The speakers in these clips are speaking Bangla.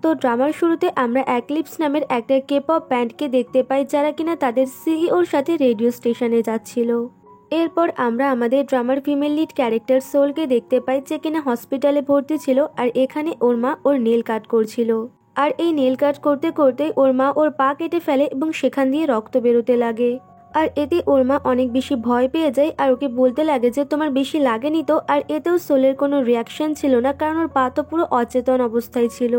তো ড্রামার শুরুতে আমরা অ্যাক্লিপস নামের একটা কে-পপ ব্যান্ডকে দেখতে পাই যারা কিনা তাদের সিইওর সাথে রেডিও স্টেশনে যাচ্ছিল। এরপর আমরা আমাদের ড্রামার ফিমেল লিড ক্যারেক্টার সোলকে দেখতে পাই যে কিনা হসপিটালে ভর্তি ছিল আর এখানে ওর মা ওর নেল কাট করছিল। আর এই নেল কাট করতে করতে ওর মা ওর পা কেটে ফেলে এবং সেখান দিয়ে রক্ত বেরোতে লাগে। আর এতে ওর মা অনেক বেশি ভয় পেয়ে যায় আর ওকে বলতে লাগে যে তোমার বেশি লাগেনি তো। আর এতেও সোলের কোনো রিয়াকশন ছিল না কারণ ওর পা তো পুরো অচেতন অবস্থায় ছিল।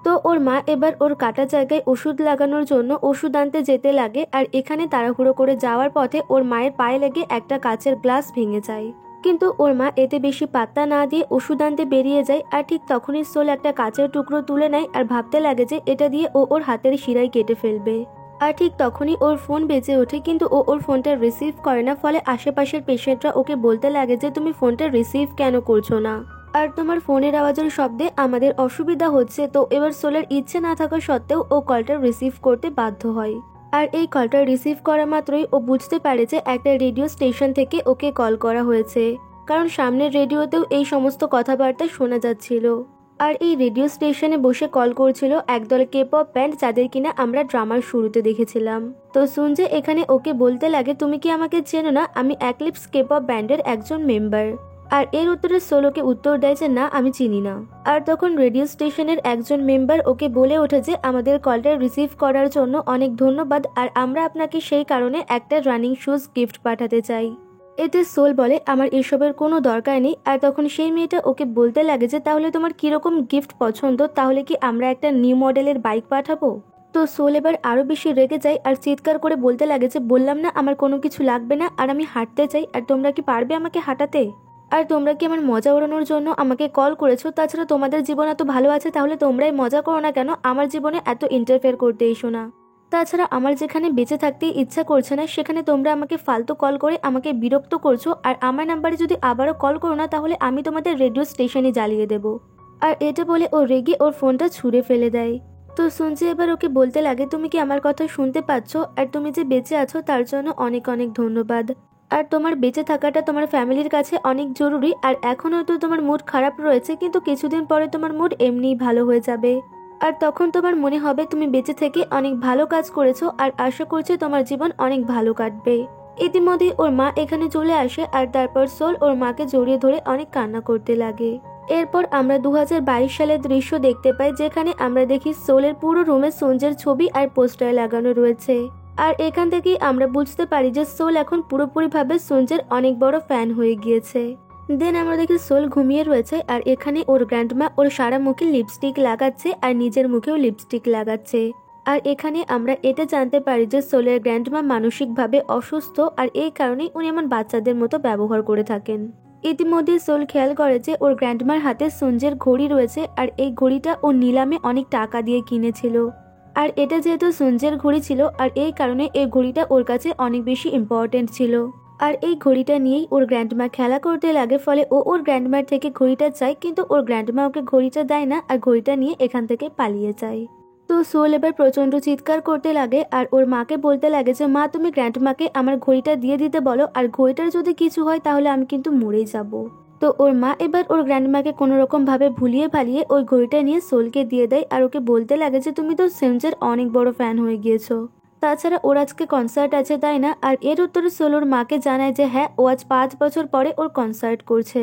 তো ওর মা এবার ওর কাটা জায়গায় ওষুধ লাগানোর জন্য ওষুধ আনতে যেতে লাগে আর এখানে তাড়াহুড়ো করে যাওয়ার পথে ওর মায়ের পায়ে লেগে একটা কাচের গ্লাস ভেঙে যায়। কিন্তু ওর মা এতে বেশি পাত্তা না দিয়ে ওষুধ আনতে বেরিয়ে যায় আর ঠিক তখনই সোল একটা কাচের টুকরো তুলে নেয় আর ভাবতে লাগে যে এটা দিয়ে ও ওর হাতের শিরাই কেটে ফেলবে। আর ঠিক তখনই ওর ফোন বেজে ওঠে কিন্তু ও ওর ফোনটা রিসিভ করে না, ফলে আশেপাশের পেশেন্টরা ওকে বলতে লাগে যে তুমি ফোনটা রিসিভ কেন করছো না, আর তোমার ফোনের আওয়াজের শব্দে আমাদের অসুবিধা হচ্ছে। তো এবার সোলের ইচ্ছে না থাকা সত্ত্বেও ও কলটা রিসিভ করতে বাধ্য হয়। আর এই কলটা রিসিভ করা মাত্রই ও বুঝতে পারে যে একটা রেডিও স্টেশন থেকে ওকে কল করা হয়েছে, কারণ সামনের রেডিওতেও এই সমস্ত কথাবার্তা শোনা যাচ্ছিল। আর এই রেডিও স্টেশনে বসে কল করছিল একদল কে-পপ ব্যান্ড যাদের কিনা আমরা ড্রামার শুরুতে দেখেছিলাম। তো সুনজে এখানে ওকে বলতে লাগে তুমি কি আমাকে চেনো না, আমি অ্যাক্লিপস কে-পপ ব্যান্ডের একজন মেম্বার। আর এর উত্তরে সোলোকে উত্তর দেয় যে না আমি চিনি না। আর তখন রেডিও স্টেশনের একজন মেম্বার ওকে বলে ওঠে যে আমাদের কলটা রিসিভ করার জন্য অনেক ধন্যবাদ আর আমরা আপনাকে সেই কারণে একটা রানিং শুজ গিফট পাঠাতে চাই। এতে সোল বলে আমার এসবের কোনো দরকার নেই। আর তখন সেই মেয়েটা ওকে বলতে লাগে যে তাহলে তোমার কিরকম গিফট পছন্দ, তাহলে কি আমরা একটা নিউ মডেলের বাইক পাঠাবো। তো সোল এবার আরো বেশি রেগে যায় আর চিৎকার করে বলতে লাগে যে বললাম না আমার কোনো কিছু লাগবে না আর আমি হাঁটতে চাই, আর তোমরা কি পারবে আমাকে হাঁটাতে, আর তোমরা কি আমার মজা ওড়ানোর জন্য আমাকে কল করেছো, তাছাড়া তোমাদের জীবন এত ভালো আছে তাহলে তোমরাই মজা করো না কেন, আমার জীবনে এত ইন্টারফেয়ার করতে এসো না। তাছাড়া আমার যেখানে বেঁচে থাকতে ইচ্ছা করছে না সেখানে তোমরা আমাকে ফালতু কল করে আমাকে বিরক্ত করছো, আর আমার নাম্বারে যদি আবারও কল করো না তাহলে আমি তোমাদের রেডিও স্টেশনে জ্বালিয়ে দেব। আর এটা বলে ও রেগে ওর ফোনটা ছুঁড়ে ফেলে দেয়। তো শুনছি এবার ওকে বলতে লাগে তুমি কি আমার কথা শুনতে পাচ্ছ, আর তুমি যে বেঁচে আছো তার জন্য অনেক অনেক ধন্যবাদ, আর তোমার বেঁচে থাকাটা তোমার ফ্যামিলির কাছে অনেক জরুরি, আর এখন হয়তো তোমার মুড খারাপ রয়েছে কিন্তু কিছুদিন পরে তোমার মুড এমনিই ভালো হয়ে যাবে, আর তখন তোমার মনে হবে তুমি বেঁচে থেকে অনেক ভালো কাজ করেছো, আর আশা করছি তোমার জীবন অনেক ভালো কাটবে। ইতিমধ্যে ওর মা এখানে চলে আসে আর তারপর সোল ওর মাকে জড়িয়ে ধরে অনেক কান্না করতে লাগে। এরপর আমরা 2022 সালের দৃশ্য দেখতে পাই যেখানে আমরা দেখি সোলের পুরো রুমে সুনজের ছবি আর পোস্টার লাগানো রয়েছে। আর এখান থেকেই আমরা বুঝতে পারি যে সোল এখন পুরোপুরিভাবে সুনজের অনেক বড় ফ্যান হয়ে গিয়েছে। দেন আমরা দেখি সোল ঘুমিয়ে রয়েছে আর এখানে ওর গ্র্যান্ডমা ওর সারা মুখে লিপস্টিক লাগাচ্ছে আর নিজের মুখেও লিপস্টিক লাগাচ্ছে। আর এখানে আমরা এটা জানতে পারি যে সোলের গ্র্যান্ডমা মানসিকভাবে অসুস্থ আর এই কারণেই উনি এমন বাচ্চাদের মতো ব্যবহার করে থাকেন। ইতিমধ্যে সোল খেয়াল করে যে ওর গ্র্যান্ডমার হাতে সুনজের ঘড়ি রয়েছে আর এই ঘড়িটা ও নিলামে অনেক টাকা দিয়ে কিনেছিল। আর এটা যেহেতু সুনজের ঘড়ি ছিল আর এই কারণে এই ঘড়িটা ওর কাছে অনেক বেশি ইম্পর্টেন্ট ছিল। আর এই ঘড়িটা নিয়েই ওর গ্র্যান্ডমা খেলা করতে লাগে, ফলে ও ওর গ্র্যান্ডমার থেকে ঘড়িটা চায় কিন্তু ওর গ্র্যান্ডমা ওকে ঘড়িটা দেয় না আর ঘড়িটা নিয়ে এখান থেকে পালিয়ে যায়। তো সোল এবার প্রচন্ড চিৎকার করতে লাগে আর ওর মাকে বলতে লাগে যে মা তুমি গ্র্যান্ডমাকে আমার ঘড়িটা দিয়ে দিতে বলো, আর ঘড়িটার যদি কিছু হয় তাহলে আমি কিন্তু মরেই যাব। তো ওর মা এবার ওর গ্র্যান্ডমাকে কোনো রকম ভাবে ভুলিয়ে ভালিয়ে ওই ঘড়িটা নিয়ে সোলকে দিয়ে দেয় আর ওকে বলতে লাগে যে তুমি তো সেমজের অনেক বড় ফ্যান হয়ে গিয়েছো, তাছাড়া ওর আজকে কনসার্ট আছে তাই না। আর এর উত্তরে সোল ওর মাকে জানায় যে হ্যাঁ ও আজ 5 বছর পরে ওর কনসার্ট করছে।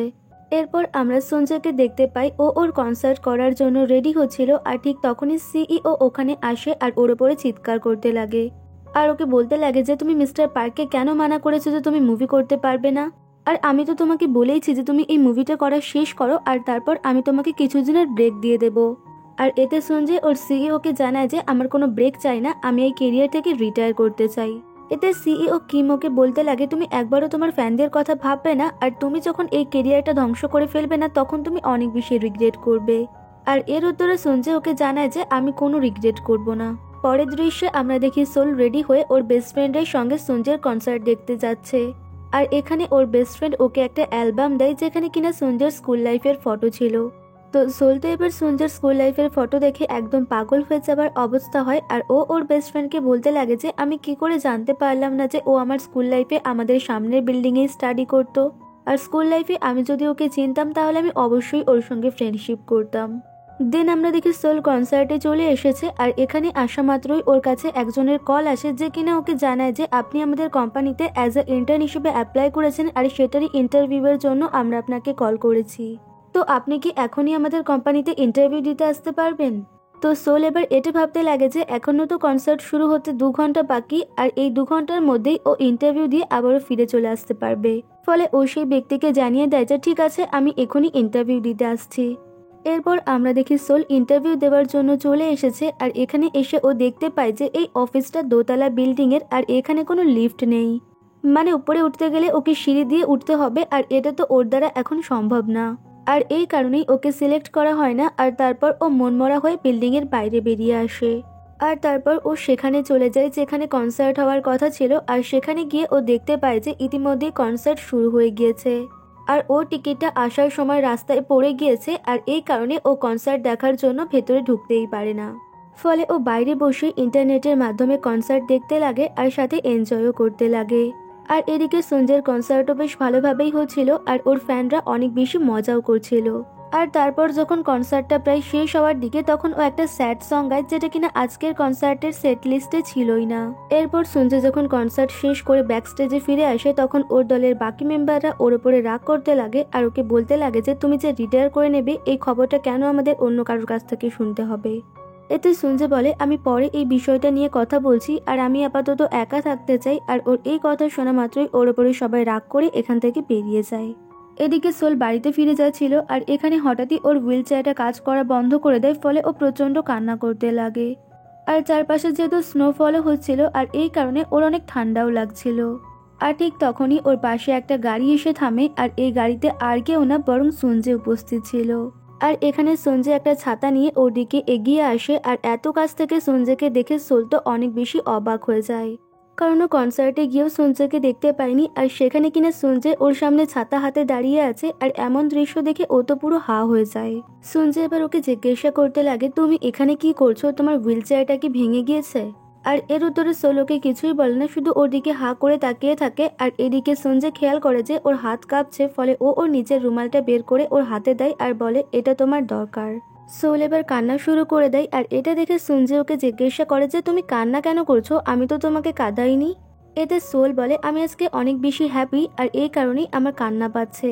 এরপর আমরা সঞ্জয়কে দেখতে পাই ও ওর কনসার্ট করার জন্য রেডি হচ্ছিল আর ঠিক তখনই সিইও ওখানে আসে আর ওর ওপরে চিৎকার করতে লাগে আর ওকে বলতে লাগে যে তুমি মিস্টার পার্ককে কেন মানা করেছো যে তুমি মুভি করতে পারবে না, আর আমি তো তোমাকে বলেইছি যে তুমি এই মুভিটা করা শেষ করো আর তারপর আমি তোমাকে কিছুদিনের ব্রেক দিয়ে দেব। আর এতে সঞ্জয় ওর সিইওকে জানায় যে আমার কোনো ব্রেক চাই না, আমি এই কেরিয়ার থেকে রিটায়ার করতে চাই। এতে সিইও কিম ওকে বলতে লাগে তুমি একবারও তোমার ফ্যানদের কথা ভাববে না, আর তুমি যখন এই কেরিয়ারটা ধ্বংস করে ফেলবে না তখন তুমি অনেক বেশি রিগ্রেট করবে। আর এর উত্তরে সঞ্জয় ওকে জানায় যে আমি কোনো রিগ্রেট করব না। পরের দৃশ্যে আমরা দেখি সোল রেডি হয়ে ওর বেস্ট ফ্রেন্ডের সঙ্গে সঞ্জয়ের কনসার্ট দেখতে যাচ্ছে। আর এখানে ওর বেস্ট ফ্রেন্ড ওকে একটা অ্যালবাম দেয় যেখানে কিনা সঞ্জয়ের স্কুল লাইফের ফটো ছিল। তো সোল তো এবার সঞ্জয়ের স্কুল লাইফের ফটো দেখে একদম পাগল হয়ে যাবার অবস্থা হয় আর ও ওর বেস্ট ফ্রেন্ডকে বলতে লাগে যে আমি কি করে জানতে পারলাম না যে ও আমার স্কুল লাইফে আমাদের সামনের বিল্ডিংয়ে স্টাডি করতো, আর স্কুল লাইফে আমি যদি ওকে চিনতাম তাহলে আমি অবশ্যই ওর সঙ্গে ফ্রেন্ডশিপ করতাম। দেন আমরা দেখি সোল কনসার্টে চলে এসেছে আর এখানে আসা মাত্রই ওর কাছে একজনের কল আসে যে কিনা ওকে জানায় যে আপনি আমাদের কোম্পানিতে অ্যাজ এ ইন্টার্ন হিসেবে অ্যাপ্লাই করেছেন আর সেটারই ইন্টারভিউয়ের জন্য আমরা আপনাকে কল করেছি। তো আপনি কি এখনই আমাদের কোম্পানিতে ইন্টারভিউ দিতে আসতে পারবেন? তো সোল এবার এটা ভাবতে লাগে যে এখনও তো কনসার্ট শুরু হতে 2 ঘন্টা বাকি আর এই 2 ঘন্টার মধ্যেই ও ইন্টারভিউ দিয়ে আবারও ফিরে চলে আসতে পারবে। ফলে ও সেই ব্যক্তিকে জানিয়ে দেয় যে ঠিক আছে আমি এখনই ইন্টারভিউ দিতে আসছি। এরপর আমরা দেখি সোল ইন্টারভিউ দেওয়ার জন্য চলে এসেছে আর এখানে এসে ও দেখতে পায় যে এই অফিসটা দোতলা বিল্ডিং এর আর এখানে কোনো লিফট নেই। মানে উপরে উঠতে গেলে ওকে সিঁড়ি দিয়ে উঠতে হবে আর এটা তো ওর দ্বারা এখন সম্ভব না। আর এই কারণেই ওকে সিলেক্ট করা হয় না আর তারপর ও মনমরা হয়ে বিল্ডিং এর বাইরে বেরিয়ে আসে। আর তারপর ও সেখানে চলে যায় যেখানে কনসার্ট হওয়ার কথা ছিল আর সেখানে গিয়ে ও দেখতে পায় যে ইতিমধ্যেই কনসার্ট শুরু হয়ে গিয়েছে। আর ও টিকিটটা আসার সময় রাস্তায় পড়ে গিয়েছে আর এই কারণে ও কনসার্ট দেখার জন্য ভেতরে ঢুকতেই পারে না। ফলে ও বাইরে বসে ইন্টারনেটের মাধ্যমে কনসার্ট দেখতে লাগে আর সাথে এনজয়ও করতে লাগে। আর এদিকে সঞ্জয়ের কনসার্টও বেশ ভালোভাবেই হচ্ছিল আর ওর ফ্যানরা অনেক বেশি মজাও করছিল। আর তারপর যখন কনসার্টটা প্রায় শেষ হওয়ার দিকে তখন ও একটা স্যাড সং গায় যেটা কিনা আজকের কনসার্টের সেট লিস্টে ছিলই না। এরপর সঞ্জয় যখন কনসার্ট শেষ করে ব্যাক স্টেজে ফিরে আসে তখন ওর দলের বাকি মেম্বাররা ওর উপরে রাগ করতে লাগে আর ওকে বলতে লাগে যে তুমি যে রিটায়ার করে নেবে এই খবরটা কেন আমাদের অন্য কারোর কাছ থেকে শুনতে হবে। এতে সঞ্জয় বলে আমি পরে এই বিষয়টা নিয়ে কথা বলছি আর আমি আপাতত একা থাকতে চাই। আর ওর এই কথা শোনা মাত্রই ওর উপরে সবাই রাগ করে এখান থেকে বেরিয়ে যায়। এদিকে সোল বাড়িতে ফিরে যাচ্ছিল আর এখানে হঠাৎই ওর হুইল চেয়ারটা কাজ করা বন্ধ করে দেয় ফলে ও প্রচন্ড কান্না করতে লাগে। আর চারপাশে যেহেতু স্নোফলও হচ্ছিল আর এই কারণে ওর অনেক ঠান্ডাও লাগছিল। আর ঠিক তখনই ওর পাশে একটা গাড়ি এসে থামে আর এই গাড়িতে আর কেউ না বরং সঞ্জয় উপস্থিত ছিল। আর এখানে সঞ্জয় একটা ছাতা নিয়ে ওর দিকে এগিয়ে আসে আর এত কাছ থেকে সঞ্জয়কে দেখে সোল তো অনেক বেশি অবাক হয়ে যায়, কারণ ও কনসার্টে গিয়েও সঞ্জয়কে দেখতে পায়নি আর সেখানে কিনা সঞ্জয় ওর সামনে ছাতা হাতে দাঁড়িয়ে আছে আর এমন দৃশ্য দেখে ও তো পুরো হা হয়ে যায়। সঞ্জয় এবার ওকে জিজ্ঞাসা করতে লাগে তুমি এখানে কি করছো, তোমার হুইল চেয়ারটা কি ভেঙে গিয়েছে? আর এর উত্তরে সোল ওকে কিছুই বলে না, শুধু ওর দিকে হা করে তাকিয়ে থাকে। আর এদিকে সঞ্জয় খেয়াল করে যে ওর হাত কাঁপছে ফলে ও ওর নিচের রুমালটা বের করে ওর হাতে দেয় আর বলে এটা তোমার দরকার। সোল এবার কান্না শুরু করে দেয় আর এটা দেখে সঞ্জয় ওকে জিজ্ঞাসা করে যে তুমি কান্না কেন করছো, আমি তো তোমাকে কাঁদাইনি। এতে সোল বলে আমি আজকে অনেক বেশি হ্যাপি আর এই কারণেই আমার কান্না পাচ্ছে।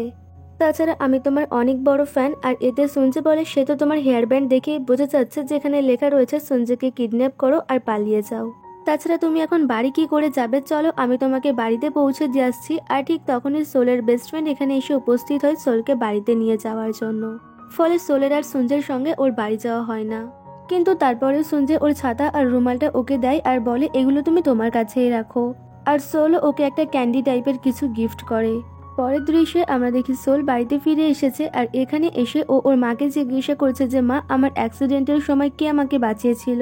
তাছাড়া আমি তোমার অনেক বড় ফ্যান। আর এতে সঞ্জয় বলে সে তো তোমার হেয়ার ব্যান্ড দেখেই বোঝা যাচ্ছে যেখানে লেখা রয়েছে সঞ্জয়কে কিডন্যাপ করো আর পালিয়ে যাও। তাছাড়া তুমি এখন বাড়ি কি করে যাবে, চলো আমি তোমাকে বাড়িতে পৌঁছে দিয়ে আসছি। আর ঠিক তখনই সোলের বেস্ট ফ্রেন্ড এখানে এসে উপস্থিত হয় সোলকে বাড়িতে নিয়ে যাওয়ার জন্য। ফলে সোলের আর সঞ্জয়ের সঙ্গে ওর বাড়ি যাওয়া হয় না। কিন্তু তারপরে সঞ্জয় ওর ছাতা আর রুমালটা ওকে দেয় আর বলে এগুলো তুমি তোমার কাছেই রাখো। আর সোলও ওকে একটা ক্যান্ডি টাইপের কিছু গিফট করে। পরের দৃশ্যে আমরা দেখি সোল বাড়িতে ফিরে এসেছে আর এখানে এসে ও ওর মাকে জিজ্ঞাসা করছে যে মা আমার অ্যাক্সিডেন্টের সময় কে আমাকে বাঁচিয়েছিল।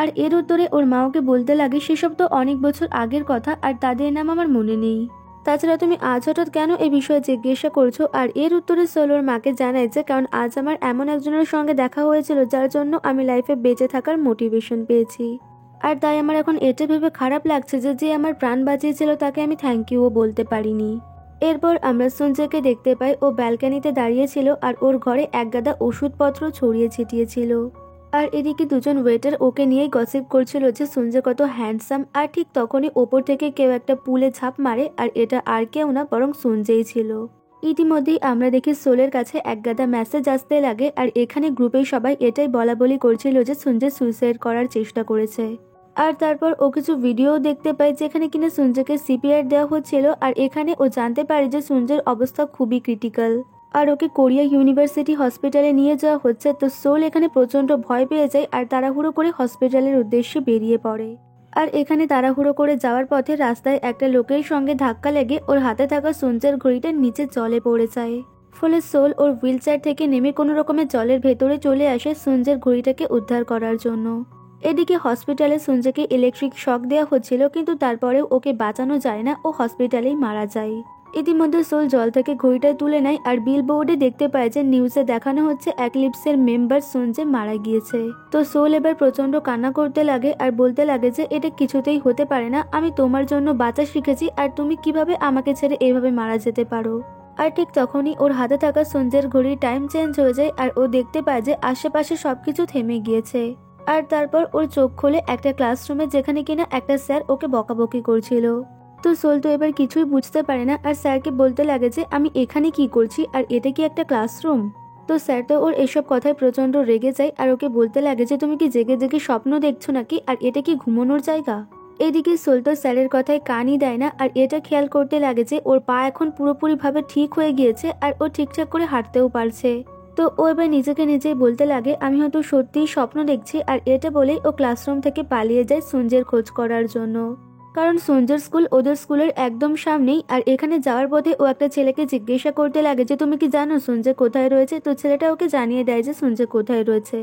আর এর উত্তরে ওর মা ওকে বলতে লাগে সেসব তো অনেক বছর আগের কথা আর তাদের নাম আমার মনে নেই। তাছাড়া তুমি আজ হঠাৎ কেন এই বিষয়ে জিজ্ঞাসা করছো? আর এর উত্তরে সোল ওর মাকে জানায় যে কারণ আজ আমার এমন একজনের সঙ্গে দেখা হয়েছিল যার জন্য আমি লাইফে বেঁচে থাকার মোটিভেশন পেয়েছি। আর তাই আমার এখন এটা ভেবে খারাপ লাগছে যে যে আমার প্রাণ বাঁচিয়েছিল তাকে আমি থ্যাংক ইউও বলতে পারিনি। এরপর আমরা সঞ্জয়কে দেখতে পাই ও ব্যালকনিতে দাঁড়িয়েছিল আর ওর ঘরে একগাদা ওষুধপত্র ছড়িয়ে ছিটিয়েছিল। আর এদিকে দুজন ওয়েটার ওকে নিয়েই গসিপ করছিল যে সঞ্জয় কত হ্যান্ডসাম। আর ঠিক তখনই ওপর থেকে কেউ একটা পুলে ঝাঁপ মারে আর এটা আর কেউ না বরং সঞ্জয়ই ছিল। ইতিমধ্যেই আমরা দেখি সোলের কাছে একগাদা মেসেজ আসতে লাগে আর এখানে গ্রুপের সবাই এটাই বলা বলি করছিল যে সঞ্জয় সুইসাইড করার চেষ্টা করেছে। আর তারপর ও কিছু ভিডিও দেখতে পায় যেখানে কিনা সঞ্জয়কে সিপিআর দেওয়া হচ্ছিল আর এখানে ও জানতে পারে যে সঞ্জয়ের অবস্থা খুবই ক্রিটিক্যাল আর ওকে কোরিয়া ইউনিভার্সিটি হসপিটালে নিয়ে যাওয়া হচ্ছে। তো সোল এখানে প্রচন্ড ভয় পেয়ে যায় আর তাড়াহুড়ো করে হসপিটালের উদ্দেশ্যে বেরিয়ে পড়ে। আর এখানে তাড়াহুড়ো করে যাওয়ার পথে রাস্তায় একটা লোকের সঙ্গে ধাক্কা লেগে ওর হাতে থাকা সঞ্জয়ের ঘড়িটা নিচে জলে পড়ে যায়। ফলে সোল ওর হুইল চেয়ার থেকে নেমে কোনো রকমের জলের ভেতরে চলে আসে সঞ্জয়ের ঘড়িটাকে উদ্ধার করার জন্য। এদিকে হসপিটালে সঞ্জয়কে ইলেকট্রিক শক দেওয়া হচ্ছিল কিন্তু তারপরেও ওকে বাঁচানো যায় না, ও হসপিটালেই মারা যায়। ইতিমধ্যে সোল জল থেকে ঘড়িটা তুলে নেয় আর বিল বোর্ডে দেখতে পায় যে নিউজে দেখানো হচ্ছে একলিপসের মেম্বার সঞ্জয় মারা গিয়েছে। তো সোল এবার প্রচন্ড কান্না করতে লাগে আর বলতে লাগে যে এটা কিছুতেই হতে পারে না, আমি তোমার জন্য বাঁচা শিখেছি আর তুমি কিভাবে আমাকে ছেড়ে এইভাবে মারা যেতে পারো। আর ঠিক তখনই ওর হাতে থাকা সঞ্জয়ের ঘড়ির টাইম চেঞ্জ হয়ে যায় আর ও দেখতে পায় যে আশেপাশে সবকিছু থেমে গিয়েছে। আর তারপর ওর চোখ খোলে একটা ক্লাসরুমে, যেখানে কিনা একটা স্যার ওকে বকাবকি করছিল। তো সোল তো এবার কিছুই বুঝতে পারে না আর স্যারকে বলতে লাগে যে আমি এখানে কি করছি আর এটা কি একটা ক্লাসরুম। তো স্যার তো ওর এসব কথায় প্রচন্ড রেগে যায় আর ওকে বলতে লাগে যে তুমি কি জেগে জেগে স্বপ্ন দেখছো নাকি, আর এটা কি ঘুমানোর জায়গা। এদিকে সোল তো স্যারের কথায় কানই দেয় না আর এটা খেয়াল করতে লাগে যে ওর পা এখন পুরোপুরিভাবে ঠিক হয়ে গিয়েছে আর ও ঠিকঠাক করে হাঁটতেও পারছে। তো ও এবার নিজেকে নিজেই বলতে লাগে আমি হয়তো সত্যিই স্বপ্ন দেখছি, আর এটা বলেই ও ক্লাসরুম থেকে পালিয়ে যায় সঞ্জয়ের খোঁজ করার জন্য। কারণ সঞ্জয়ের স্কুল ওদের স্কুলের একদম সামনেই, আর এখানে যাওয়ার পথে ও একটা ছেলেকে জিজ্ঞাসা করতে লাগে যে তুমি কি জানো সঞ্জয় কোথায় রয়েছে। তো ছেলেটা ওকে জানিয়ে দেয় যে সঞ্জয় কোথায় রয়েছে।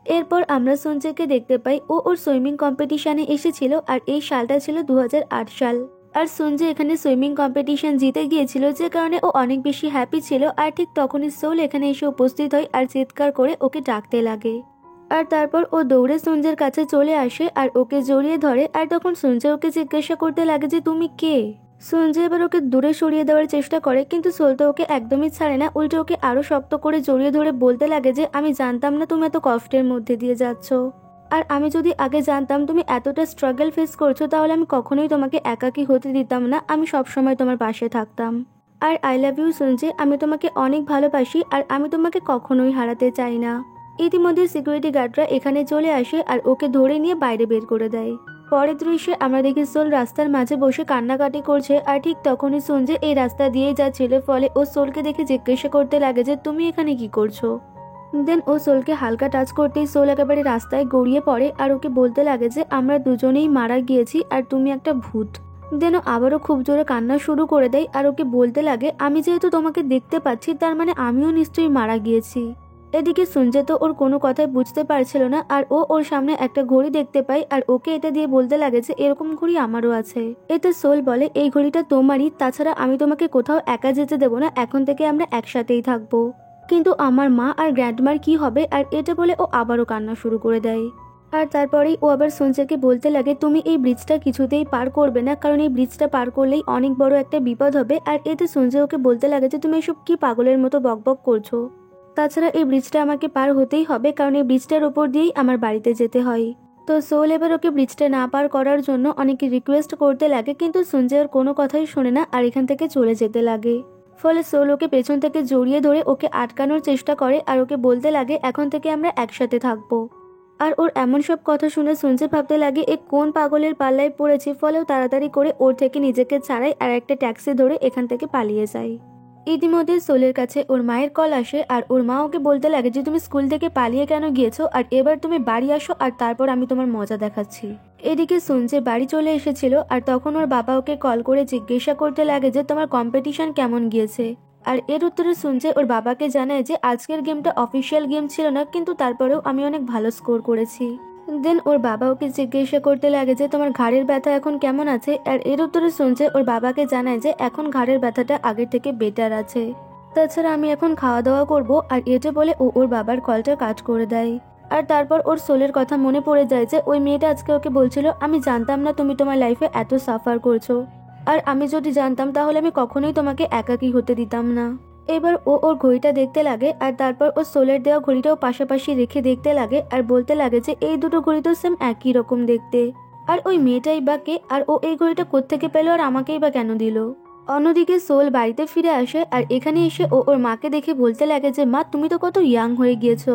এরপর আমরা সঞ্জয়কে দেখতে পাই ও ওর সুইমিং কম্পিটিশনে এসেছিল আর এই সালটা ছিল 2008 সাল। আর সঞ্জয় এখানে সুইমিং কম্পিটিশন জিতে গিয়েছিল, যে কারণে ও অনেক বেশি হ্যাপি ছিল। আর ঠিক তখনই সোল এখানে এসে উপস্থিত হয় আর চিৎকার করে ওকে ডাকতে লাগে। আর তারপর ও দৌড়ে সঞ্জয়ের কাছে চলে আসে আর ওকে জড়িয়ে ধরে। আর তখন সঞ্জয় ওকে জিজ্ঞাসা করতে লাগে যে তুমি কে। সঞ্জয় এবার ওকে দূরে সরিয়ে দেওয়ার চেষ্টা করে, কিন্তু সোল তো ওকে একদমই ছাড়ে না, উল্টে ওকে আরো শক্ত করে জড়িয়ে ধরে বলতে লাগে যে আমি জানতাম না তুমি এত কষ্টের মধ্যে দিয়ে যাচ্ছ, আর আমি যদি আগে জানতাম তুমি এতটা স্ট্রাগল ফেস করছো তাহলে আমি কখনোই তোমাকে একাকী হতে দিতাম না, আমি সবসময় তোমার পাশে থাকতাম। আর আই লাভ ইউ সঞ্জয়, আমি তোমাকে অনেক ভালোবাসি আর আমি তোমাকে কখনোই হারাতে চাই না। ইতিমধ্যে সিকিউরিটি গার্ডরা এখানে চলে আসে আর ওকে ধরে নিয়ে বাইরে বের করে দেয়। পরের দৃশ্যে আমরা দেখি সোল রাস্তার মাঝে বসে কান্নাকাটি করছে, আর ঠিক তখনই সঞ্জয় এই রাস্তা দিয়ে যাচ্ছিল। ফলে ও সোলকে দেখে জিজ্ঞাসা করতে লাগে যে তুমি এখানে কি করছো। দেন ও সোলকে হালকা টাচ করতেই সোল একেবারে রাস্তায় গড়িয়ে পড়ে আর ওকে বলতে লাগে যে আমরা দুজনেই মারা গিয়েছি আর তুমি একটা ভূত। দেন ও আবারও খুব জোরে কান্না শুরু করে দেয় আর ওকে বলতে লাগে আমি যেহেতু তোমাকে দেখতে পাচ্ছি তার মানে আমিও নিশ্চয়ই মারা গিয়েছি। এদিকে সঞ্জয় তো ওর কোনো কথাই বুঝতে পারছিল না আর ও ওর সামনে একটা ঘড়ি দেখতে পায় আর ওকে এটা দিয়ে বলতে লাগে যে এরকম ঘড়ি আমারও আছে। এতে সোল বলে এই ঘড়িটা তোমারই, তাছাড়া আমি তোমাকে কোথাও একা যেতে দেবো না, এখন থেকে আমরা একসাথেই থাকবো। কিন্তু আমার মা আর গ্র্যান্ডমার কি হবে। আর এটা বলে ও আবারও কান্না শুরু করে দেয়। আর তারপরেই ও আবার সঞ্জয়কে বলতে লাগে তুমি এই ব্রিজটা কিছুতেই পার করবে না, কারণ এই ব্রিজটা পার করলেই অনেক বড় একটা বিপদ হবে। আর এতে সঞ্জয় ওকে বলতে লাগে যে তুমি এসব কি পাগলের মতো বকবক করছো, তাছাড়া এই ব্রিজটা আমাকে পার হতেই হবে, কারণ এই ব্রিজটার উপর দিয়েই আমার বাড়িতে যেতে হয়। তো সোল এবার ওকে ব্রিজটা না পার করার জন্য অনেকে রিকোয়েস্ট করতে লাগে, কিন্তু সঞ্জয় ওর কোনো কথাই শোনে না আর এখান থেকে চলে যেতে লাগে। ফলে সোল ওকে পেছন থেকে জড়িয়ে ধরে ওকে আটকানোর চেষ্টা করে আর ওকে বলতে লাগে এখন থেকে আমরা একসাথে থাকবো। আর ওর এমন সব কথা শুনে সঞ্জয় ভাবতে লাগে এ কোন পাগলের পাল্লায় পড়েছে। ফলেও তাড়াতাড়ি করে ওর থেকে নিজেকে ছাড়াই আর একটা ট্যাক্সি ধরে এখান থেকে পালিয়ে যায়। ইতিমধ্যে সোলের কাছে ওর মায়ের কল আসে আর ওর মা ওকে বলতে লাগে যে তুমি স্কুল থেকে পালিয়ে কেন গিয়েছো, আর এবার তুমি বাড়ি আসো আর তারপর আমি তোমার মজা দেখাচ্ছি। এদিকে সঞ্জয় বাড়ি চলে এসেছিল আর তখন ওর বাবা ওকে কল করে জিজ্ঞাসা করতে লাগে যে তোমার কম্পিটিশন কেমন গিয়েছে। আর এর উত্তরে সঞ্জয় ওর বাবাকে জানায় যে আজকের গেমটা অফিসিয়াল গেম ছিল না, কিন্তু তারপরেও আমি অনেক ভালো স্কোর করেছি। দেন ওর বাবা ওকে জিজ্ঞাসা করতে লাগে যে তোমার ঘাড়ের ব্যথা এখন কেমন আছে। আর এর উত্তরে সঞ্জয় ওর বাবাকে জানায় যে এখন ঘাড়ের ব্যথাটা আগের থেকে বেটার আছে, তাছাড়া আমি এখন খাওয়া দাওয়া করব। আর এটা বলে ও ওর বাবার কলটা কাট করে দেয়। আর তারপর ওর সোলের কথা মনে পড়ে যায় যে ওই মেয়েটা আজকে ওকে বলছিল আমি জানতাম না তুমি তোমার লাইফে এত সাফার করছো, আর আমি যদি জানতাম তাহলে আমি কখনোই তোমাকে একাকী হতে দিতাম না। এবার ও ওর ঘড়িটা দেখতে লাগে আর তারপর ও সোলের দেওয়া ঘড়িটাও পাশাপাশি রেখে দেখতে লাগে আর বলতে লাগে যে এই দুটো ঘড়ি তো সেম একই রকম দেখতে, আর ওই মেয়েটাই বা কে, আর ও এই ঘড়িটা কোত্থেকে পেল আর আমাকেই বা কেন দিল। অন্যদিকে সোল বাড়িতে ফিরে আসে আর এখানে এসে ও ওর মাকে দেখে বলতে লাগে যে মা তুমি তো কত ইয়াং হয়ে গিয়েছো।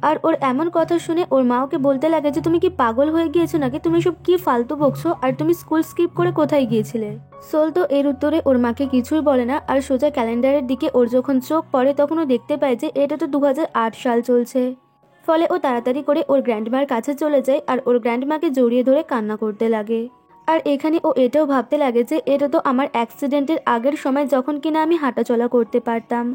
আর ওর এমন কথা শুনে ওর মা ওকে বলতে লাগে যে তুমি কি পাগল হয়ে গিয়েছো নাকি, তুমি সব কি ফালতু বকছো, আর তুমি স্কুল স্কিপ করে কোথায় গিয়েছিলে। সোল তো এর উত্তরে ওর মাকে কিছুই বলে না আর সোজা ক্যালেন্ডারের দিকে ওর যখন চোখ পড়ে তখন ও দেখতে পায় যে এটা তো 2008 সাল চলছে। ফলে ও তাড়াতাড়ি করে ওর গ্র্যান্ডমার কাছে চলে যায় আর ওর গ্র্যান্ডমাকে জড়িয়ে ধরে কান্না করতে লাগে। আর এখানে ও এটাও ভাবতে লাগে যে এটা তো আমার অ্যাক্সিডেন্টের আগের সময় যখন কিনা আমি হাঁটাচলা করতে পারতাম।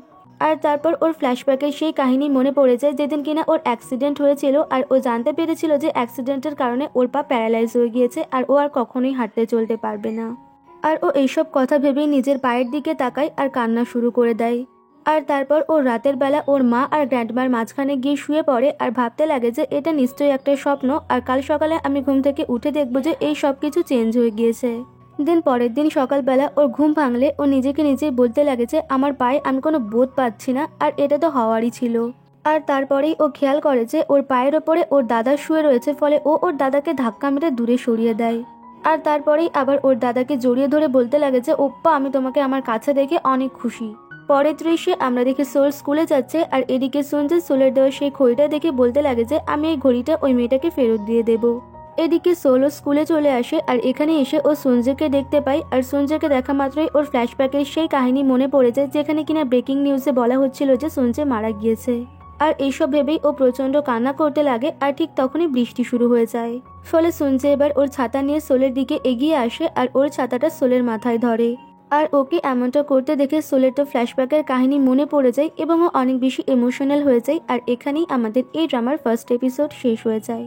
আর তারপর ওর ফ্ল্যাশব্যাকে সেই কাহিনী মনে পড়ে যায় যেদিন কিনা ওর অ্যাক্সিডেন্ট হয়েছিল আর ও জানতে পেরেছিল যে অ্যাক্সিডেন্টের কারণে ওর পা প্যারালাইজ হয়ে গিয়েছে আর ও আর কখনোই হাঁটতে চলতে পারবে না। আর ও এইসব কথা ভেবেই নিজের পায়ের দিকে তাকায় আর কান্না শুরু করে দেয়। আর তারপর ও রাতের বেলা ওর মা আর গ্র্যান্ডমার মাঝখানে গিয়ে শুয়ে পড়ে আর ভাবতে লাগে যে এটা নিশ্চয়ই একটা স্বপ্ন, আর কাল সকালে আমি ঘুম থেকে উঠে দেখবো যে এই সব কিছু চেঞ্জ হয়ে গিয়েছে। দেন পরের দিন সকালবেলা ওর ঘুম ভাঙলে ও নিজেকে নিজেই বলতে লাগে যে আমার পায়ে আমি কোনো বোধ পাচ্ছি না, আর এটা তো হওয়ারই ছিল। আর তারপরেই ও খেয়াল করে যে ওর পায়ের ওপরে ওর দাদা শুয়ে রয়েছে, ফলে ও ওর দাদাকে ধাক্কা মেরে দূরে সরিয়ে দেয়। আর তারপরেই আবার ওর দাদাকে জড়িয়ে ধরে বলতে লাগে যে ওপ্পা, আমি তোমাকে আমার কাছে দেখে অনেক খুশি। পরের দৃশ্যে আমরা দেখি সোল স্কুলে যাচ্ছে, আর এদিকে সঞ্জয় সোলের দেওয়া সেই ঘড়িটা দেখে বলতে লাগে যে আমি এই ঘড়িটা ওই মেয়েটাকে ফেরত দিয়ে দেবো। এদিকে সোলও স্কুলে চলে আসে, আর এখানে এসে ও সঞ্জয়কে দেখতে পায়, আর সঞ্জয়কে দেখা মাত্রই ওর ফ্ল্যাশব্যাকের সেই কাহিনী মনে পড়ে যায় যেখানে কিনা ব্রেকিং নিউজে বলা হচ্ছিল যে সঞ্জয় মারা গিয়েছে। আর এইসব ভেবেই ও প্রচন্ড কান্না করতে লাগে, আর ঠিক তখনই বৃষ্টি শুরু হয়ে যায়। ফলে সঞ্জয় এবার ওর ছাতা নিয়ে সোলের দিকে এগিয়ে আসে, আর ওর ছাতাটা সোলের মাথায় ধরে। আর ওকে এমনটা করতে দেখে সোলের তো ফ্ল্যাশব্যাকের কাহিনী মনে পড়ে যায় এবং ও অনেক বেশি ইমোশনাল হয়ে যায়। আর এখানেই আমাদের এই ড্রামার ফার্স্ট এপিসোড শেষ হয়ে যায়।